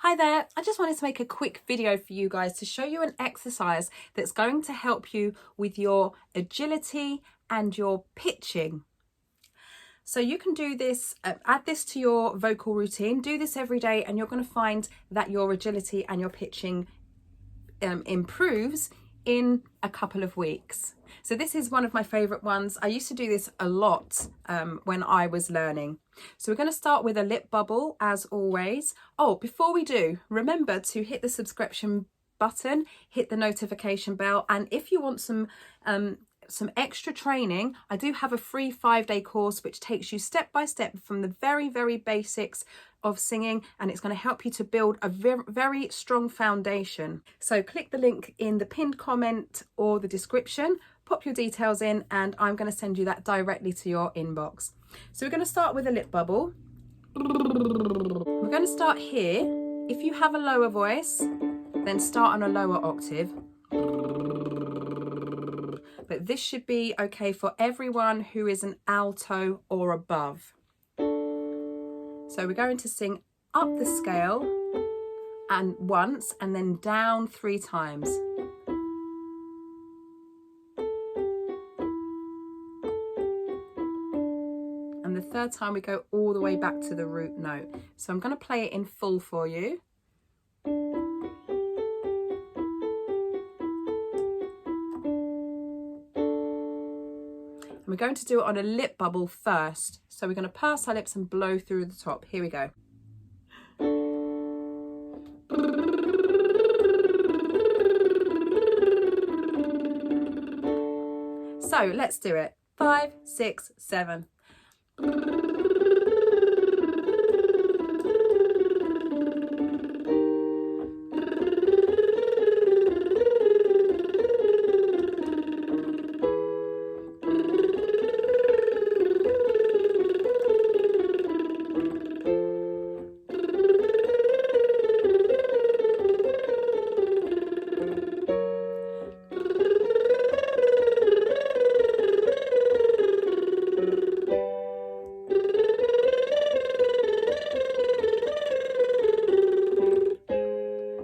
Hi there, I just wanted to make a quick video for you guys to show you an exercise that's going to help you with your agility and your pitching. So you can do this, add this to your vocal routine, do this every day, and you're going to find that your agility and your pitching improves in a couple of weeks. So this is one of my favorite ones. I used to do this a lot when I was learning. So we're going to start with a lip bubble as always. Oh, before we do, remember to hit the subscription button, hit the notification bell, and if you want some extra training, I do have a free 5-day course which takes you step by step from the very basics of singing, and it's going to help you to build a very strong foundation. So click the link in the pinned comment or the description, pop your details in, and I'm going to send you that directly to your inbox. So we're going to start with a lip bubble. We're going to start here. If you have a lower voice, then start on a lower octave. But this should be okay for everyone who is an alto or above. So we're going to sing up the scale and once and then down 3 times. And the third time we go all the way back to the root note. So I'm going to play it in full for you. We're going to do it on a lip bubble first. So we're going to purse our lips and blow through the top. Here we go. So let's do it. 5, 6, 7.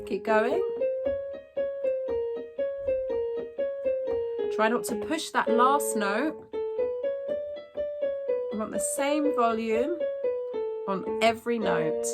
Keep going. Try not to push that last note. You want the same volume on every note.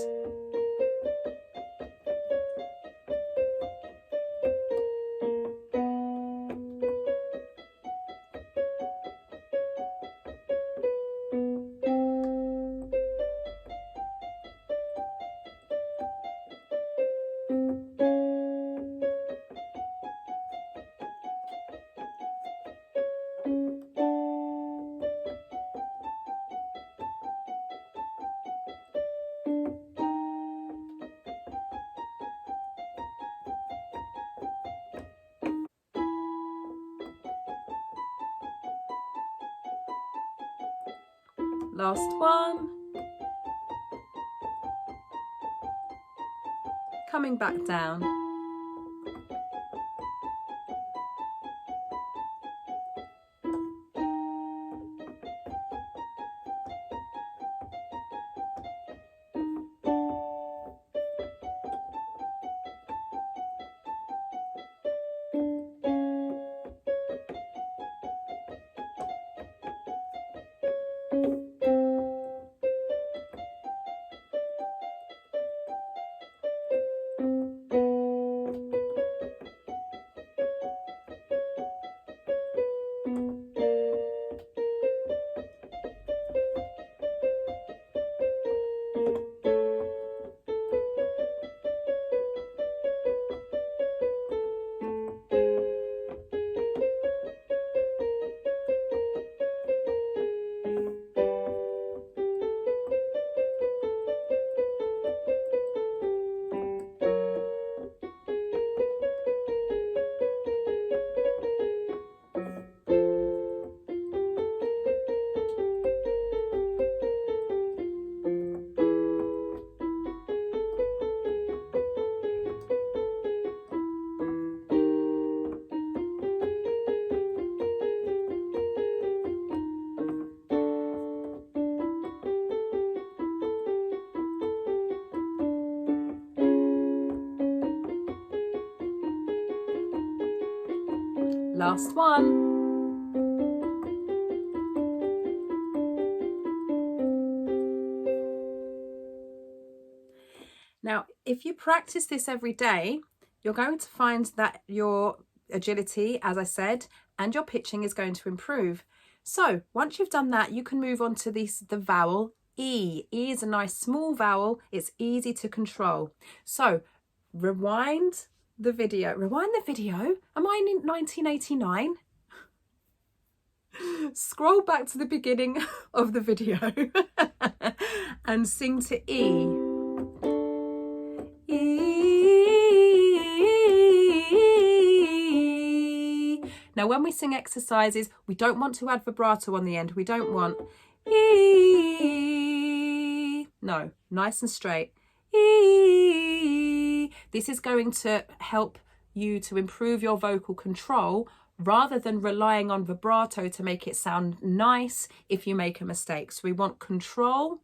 Last one. Coming back down. Last one. Now, if you practice this every day, you're going to find that your agility, as I said, and your pitching is going to improve. So once you've done that, you can move on to the vowel E. E is a nice small vowel. It's easy to control. So rewind the video. Rewind the video? Am I in 1989? Scroll back to the beginning of the video and sing to E. Now, when we sing exercises, we don't want to add vibrato on the end. We don't want E. No, nice and straight. E. This is going to help you to improve your vocal control rather than relying on vibrato to make it sound nice if you make a mistake. So we want control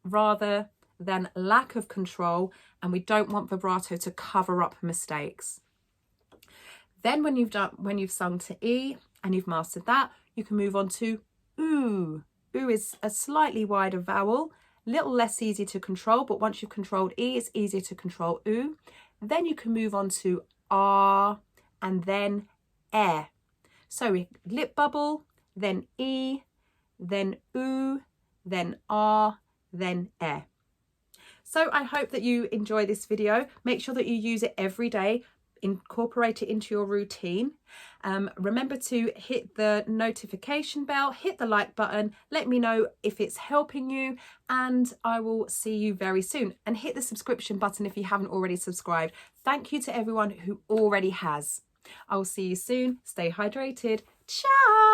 rather than lack of control, and we don't want vibrato to cover up mistakes. Then when you've sung to E and you've mastered that, you can move on to oo. Oo is a slightly wider vowel, a little less easy to control, but once you've controlled E, it's easier to control oo. Then you can move on to R and then E. So we lip bubble, then E, then oo, then R, then E. So I hope that you enjoy this video. Make sure that you use it every day. Incorporate it into your routine. Remember to hit the notification bell, hit the like button, let me know if it's helping you, and I will see you very soon. And hit the subscription button if you haven't already subscribed. Thank you to everyone who already has. I will see you soon. Stay hydrated. Ciao!